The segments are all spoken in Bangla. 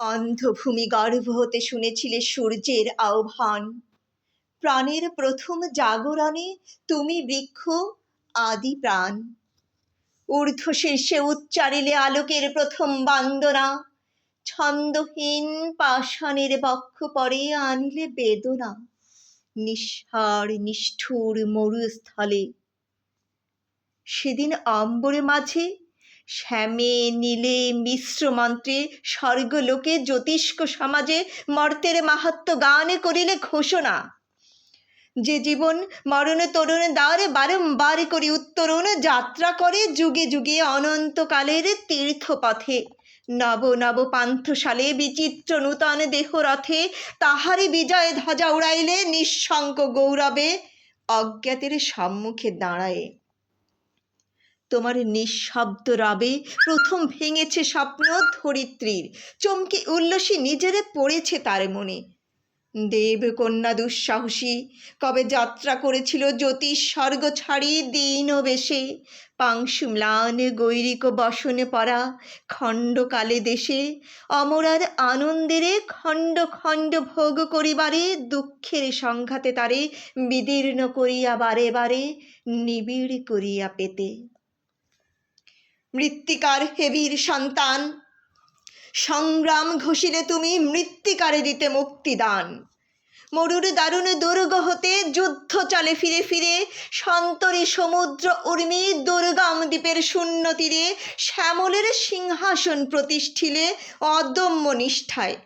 অন্ধভূমি গর্ভ হতে শুনেছিলে সূর্যের আহ্বান। প্রাণের প্রথম জাগরণে তুমি বৃক্ষ আদি প্রাণ। ঊর্ধ্ব শীর্ষে উচ্চারিলে আলোকের প্রথম বন্দনা। ছন্দহীন পাষাণের বক্ষ পরে আনিলে বেদনা। নিঃসার নিষ্ঠুর মরুস্থলে সেদিন অম্বরে মাঝে শ্যামে নীলে মিশ্র মন্ত্রে স্বর্গলোকে জ্যোতিষ্ক সমাজে মর্তের মাহাত্ম্য গান করিলে ঘোষণা। যে জীবন মরণ তরুণ দ্বারে বারংবার করি উত্তরণ, যাত্রা করে যুগে যুগে অনন্তকালের তীর্থপথে। নব নব পান্থশালে বিচিত্র নূতন দেহ রথে তাহারি বিজয় ধ্বজা উড়াইলে নিঃশঙ্ক গৌরবে অজ্ঞাতের সম্মুখে দাঁড়ায়। তোমার নিঃশব্দ রবে প্রথম ভেঙেছে স্বপ্ন ধরিত্রীর, চমকে উল্লসী নিজেরে পড়েছে তার মনে। দেবকন্যা দুঃসাহসী কবে যাত্রা করেছিল জ্যোতিষ স্বর্গ ছাড়ি দীন বেশে। পাংশু ম্লান গৈরিক বসনে পরা খণ্ডকালে দেশে, অমরার আনন্দেরে খণ্ড খণ্ড ভোগ করিবারে দুঃখের সংঘাতে তারে বিদীর্ণ করিয়া বারে বারে নিবিড় করিয়া পেতে। মৃত্তিকার হেবীর সন্তান, সংগ্রাম ঘোষিলে তুমি মৃত্তিকারে দিতে মুক্তিদান। মরুর দারুণ দুর্গ হতে যুদ্ধ চলে ফিরে ফিরে, সন্তরী সমুদ্র উর্মি দুর্গম দ্বীপের শূন্য তীরে শ্যামলের সিংহাসন প্রতিষ্ঠিলে অদম্য নিষ্ঠায়।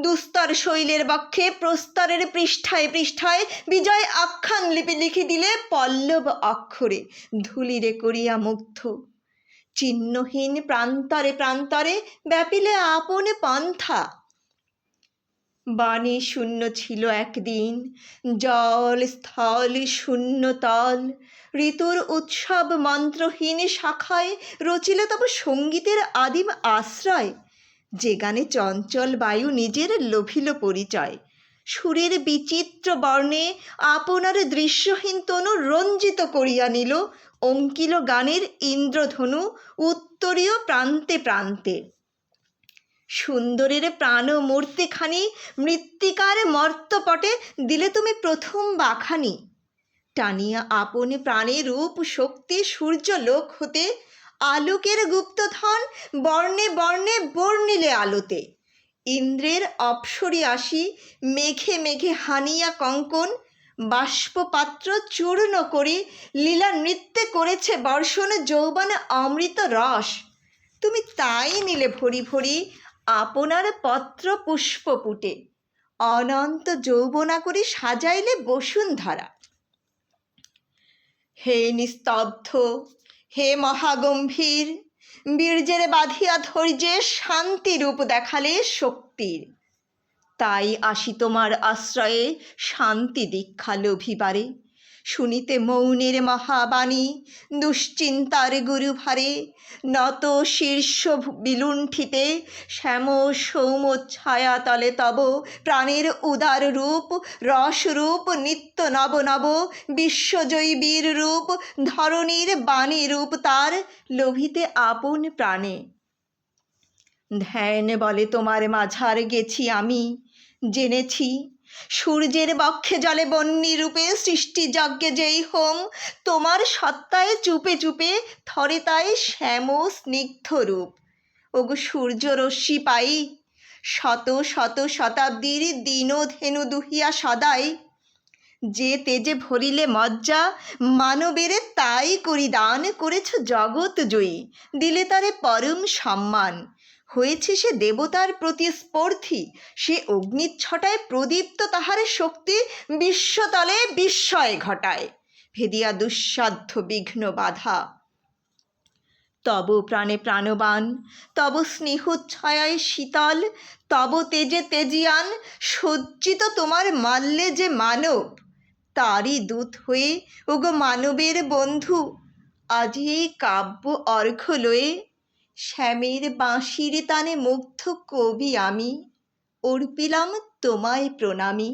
দুস্তর শৈলের বক্ষে প্রস্তরের পৃষ্ঠায় পৃষ্ঠায় বিজয় আখ্যান লিপি লিখে দিলে পল্লব অক্ষরে ধূলিরে করিয়া মুগ্ধ। চিহ্নহীন প্রান্তরে প্রান্তরে ব্যাপিলে আপন পন্থা। বাণী শূন্য ছিল একদিন, জল স্থল শূন্য তল। ঋতুর উৎসব মন্ত্রহীন শাখায় রচিল তব সঙ্গীতের আদিম আশ্রয়। যে গানে চঞ্চল বায়ু নিজের লোভিল পরিচয়। সুরের বিচিত্র বর্ণে আপনার দৃশ্যহীন তনু রঞ্জিত করিয়া নিল অঙ্কিল গানের ইন্দ্রধনু উত্তরীয় প্রান্তে প্রান্তে। সুন্দরের প্রাণ মূর্তিখানি মৃত্তিকার মর্তপটে দিলে তুমি প্রথম বাখানি। টানিয়া আপন প্রাণে রূপ শক্তি সূর্য লোক হতে আলোকের গুপ্তধন বর্ণে বর্ণে বর্ণিলে আলোতে। ইন্দ্রের অপ্সরী আসি মেঘে মেঘে হানিয়া কঙ্কন, বাষ্পপাত্র চূর্ণ করি লীলা নৃত্যে করেছে বর্ষণ যৌবন অমৃত রস। তুমি তাই নিলে ভরি ভরি আপনার পত্র পুষ্পপুটে, অনন্ত যৌবনা করি সাজাইলে বসুন্ধরা। হে নিস্তব্ধ, হে মহাগম্ভীর, বীর্যের বাঁধিয়া ধৈর্যে শান্তি রূপ দেখালে শক্তির। তাই আসি তোমার আশ্রয়ে শান্তি দীক্ষা লোভিবারে। শুনিতে মৌনের মহাবাণী দুশ্চিন্তার গুরুভারে। নত শীর্ষ বিলুণ্ঠিতে শ্যাম সৌম ছায়া তলে তব প্রাণের উদার রূপ রসরূপ নিত্য নব নব। বিশ্বজয়ী বীর রূপ ধরণীর বাণী রূপ তার লোভিতে আপন প্রাণে। ধ্যান বলে তোমার মাঝার গেছি আমি, জেনেছি সূর্যের বক্ষে জলে বন্যী রূপে সৃষ্টি যজ্ঞে যেই হোম। তোমার সত্তায় চুপে চুপে থরে তাই শ্যাম স্নিগ্ধ রূপ। ওগো সূর্য রশ্মি পাই শত শত শতাব্দীর দীন ধেনু দুহিয়া সদাই। যে তেজে ভরিলে মজ্জা মানবেরে তাই করি দান। করেছ জগৎ জয়ী, দিলে তারে পরম সম্মান। হয়েছে সে দেবতার প্রতিস্পর্ধী, সে অগ্নিচ্ছটায় প্রদীপ্ত তাহার শক্তি বিশ্বতলে বিস্ময় ঘটায়। ভেদিয়া দুঃসাধ্য বিঘ্ন বাধা। তব প্রাণে প্রাণবান, তব স্নেহচ্ছায়ায় শীতল, তব তেজে তেজিয়ান সজ্জিত তোমার মাল্যে যে মানব। তারই দূত হয়ে ওগো মানবের বন্ধু আজি এই কাব্য অর্ঘ্য লয়ে। শ্যামের বাঁশির তানে মুগ্ধ কবি আমি, অর্পিলাম তোমায় প্রণামী।